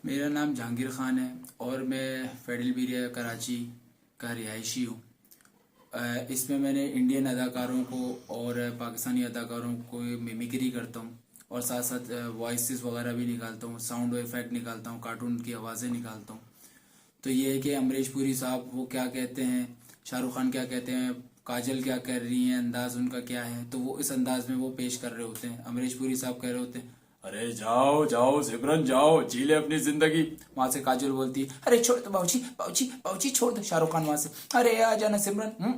मेरा नाम जहांगीर खान है और मैं फेडरल एरिया कराची का रिहायशी हूँ। इसमें मैंने इंडियन अदाकारों को और पाकिस्तानी अदाकारों को मिमिक्री करता हूँ और साथ साथ वॉइसेस वगैरह भी निकालता हूँ, साउंड इफेक्ट निकालता हूँ, कार्टून की आवाज़ें निकालता हूँ। तो ये है कि अमरीश पुरी साहब वो क्या कहते हैं, शाहरुख खान क्या कहते हैं, काजल क्या कर रही हैं, अंदाज उनका क्या है, तो वो इस अंदाज में वो पेश कर रहे होते हैं। अमरीश पुरी साहब कह रहे होते हैं, अरे जाओ जाओ सिमरन जाओ जी ले अपनी जिंदगी। वहां से काजल बोलती है, अरे छोड़ दो बाबूजी बाबूजी बाबूजी छोड़ दो। शाहरुख खान वहां से, अरे आ जाना सिमरन।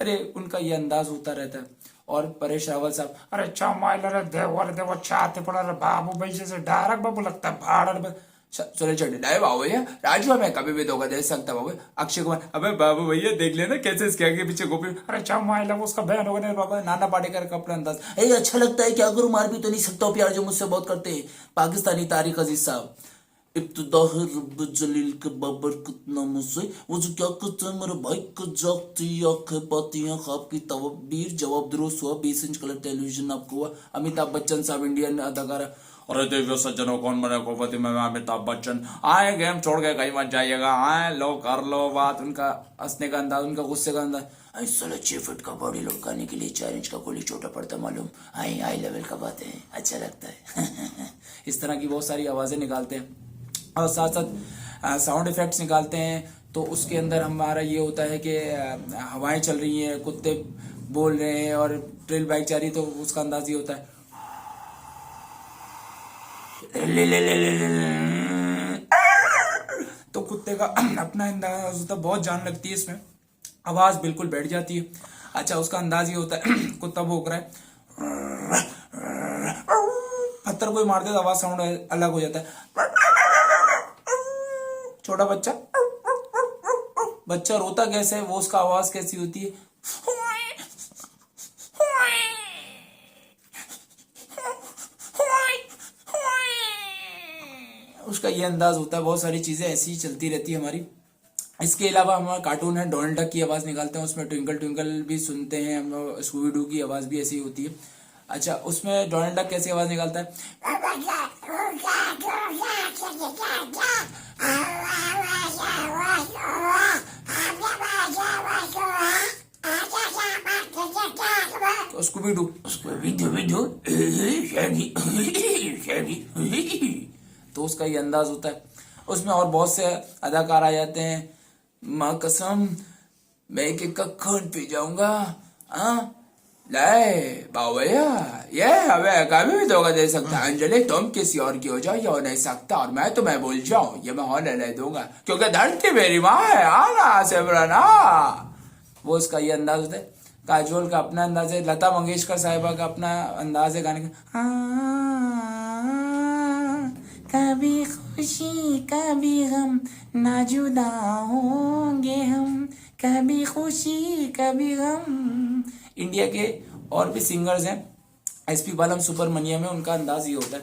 अरे उनका ये अंदाज होता रहता है। और परेश रावल साहब, अरे चा माइल रे देव चाहते पड़ा रे बाबू भाई जैसे डायरेक्ट बाबू लगता है भाड़। चले चढ़े डाय बाबू भैया, राजू मैं कभी भी धोखा दे सकता बाबू। अक्षय कुमार, अबे बाबू भैया देख लेना कैसे इसके आगे पीछे गोपी, अरे चाओ माइला वो उसका बहन होगा बाबा। नाना पाटेकर का अपना अंदाज, ए अच्छा लगता है, क्या करूं, मार भी तो नहीं सकता हूं प्यार जो मुझसे बहुत करते हैं। पाकिस्तानी तारिक अजीज साहब, इब्तिदा है रब जलील के बाबर कितना मुझसे, वो जो क्या कहते हैं मेरे भाई को, जागती आंखें पाती हैं ख्वाब की तवबीर, जवाब दुरुस्त हुआ 20 इंच कलर टेलीविजन आपको हुआ। अमिताभ बच्चन साहब इंडियन अदाकारा, अरे देवियों सज्जनों कौन बने कोपति में अमिताभ बच्चन, आए गेम छोड़ के कहीं मत जाइएगा, आए लो कर लो बात। उनका हंसने का अंदाज, उनका गुस्से का अंदाज, साला 6 फुट का बॉडी लुढ़काने के लिए 4 इंच का गोली छोटा पड़ता मालूम, हाई लेवल का बात है, अच्छा लगता है। इस तरह की बहुत सारी आवाजें निकालते हैं और साथ साथ साउंड इफेक्ट्स निकालते हैं। तो उसके अंदर हमारा ये होता है कि हवाएं चल रही हैं, कुत्ते बोल रहे हैं और ट्रेल बाइक जा रही है, तो उसका अंदाज ये होता है, तो कुत्ते का अपना अंदाज होता है, बहुत जान लगती है इसमें, आवाज बिल्कुल बैठ जाती है। अच्छा उसका अंदाज ये होता है, कुत्ता भौंक रहा है, पत्थर कोई मारते तो आवाज साउंड अलग हो जाता है। छोटा बच्चा बच्चा रोता कैसे है, वो उसका आवाज कैसी होती है, उसका ये अंदाज होता है। बहुत सारी चीजें ऐसी ही चलती रहती है हमारी। इसके अलावा हमारा कार्टून है, डोनाल्ड डक की आवाज निकालते हैं, उसमें ट्विंकल ट्विंकल भी सुनते हैं हम, स्कूबी डू की आवाज भी ऐसी होती है। अच्छा उसमें डोनाल्ड डक कैसी आवाज निकालता है, स्कूबी डू तो उसका ये अंदाज होता है। उसमें और बहुत से अदाकार आ जाते हैं, माँ कसम मैं एक एक का खून पी जाऊंगा, ले बावैया ये हमें कभी भी धोखा दे सकता है, अंजलि तुम किसी और की हो जाओ ये हो नहीं सकता, और मैं तुम्हें भूल जाऊं ये मैं होने नहीं दूंगा, क्योंकि धरती मेरी माँ है, आना सिमरन आ। वो उसका ये अंदाज होता है। काजोल का अपना अंदाज है, लता मंगेशकर साहिबा का अपना अंदाज है गाने का, कभी खुशी कभी गम ना जुदा होंगे हम, कभी खुशी कभी गम। इंडिया के और भी सिंगर्स हैं, एसपी बालम सुब्रमण्यम है, उनका अंदाज ये होता है,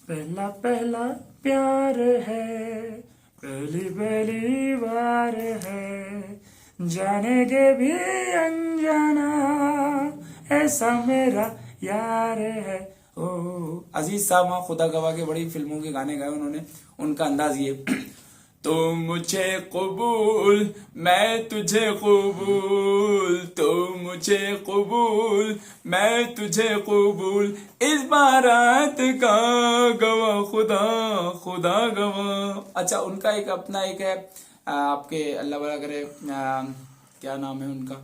पहला पहला प्यार है, पहली पहली बार है, जाने के भी अनजाना ऐसा मेरा यार है। ओ अजीज साहब वहाँ खुदा गवाह के बड़ी फिल्मों के गाने गाए उन्होंने, उनका अंदाज ये, तुम मुझे कबूल मैं तुझे कबूल, तुम मुझे कबूल मैं तुझे कबूल, इस बारात का गवाह खुदा खुदा गवाह। अच्छा उनका एक अपना एक है, आपके अल्लाह वाला करे, क्या नाम है उनका,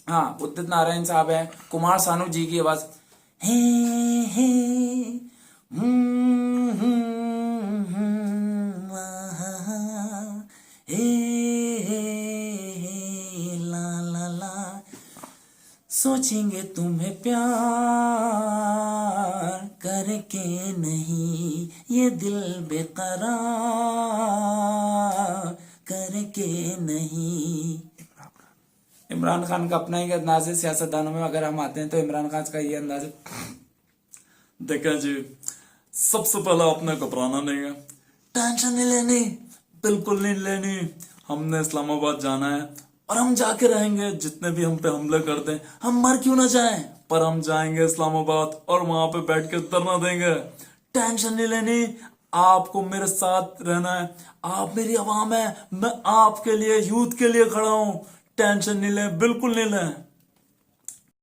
हाँ उदित नारायण साहब है, कुमार सानू जी की आवाज, हे हे ला ला ला, सोचेंगे तुम्हें प्यार करके नहीं ये दिल बेकरार करके नहीं। इमरान खान का अपना ही अंदाज है, सियासतदानों में अगर हम आते हैं तो इमरान खान का ये अंदाज है, देखें जी सबसे पहले आपने घबराना नहीं है, टेंशन नहीं लेनी, बिल्कुल नहीं लेनी, हमने इस्लामाबाद जाना है और हम जाके रहेंगे, जितने भी हम पे हमले करते हैं हम मर क्यों ना जाएं, पर हम जाएंगे इस्लामाबाद और वहां पे बैठ के धरना देंगे। टेंशन नहीं लेनी, आपको मेरे साथ रहना है। आप मेरी आवाम है, मैं आपके लिए, यूथ के लिए खड़ा हूं। टेंशन नहीं लें, बिल्कुल नहीं लें।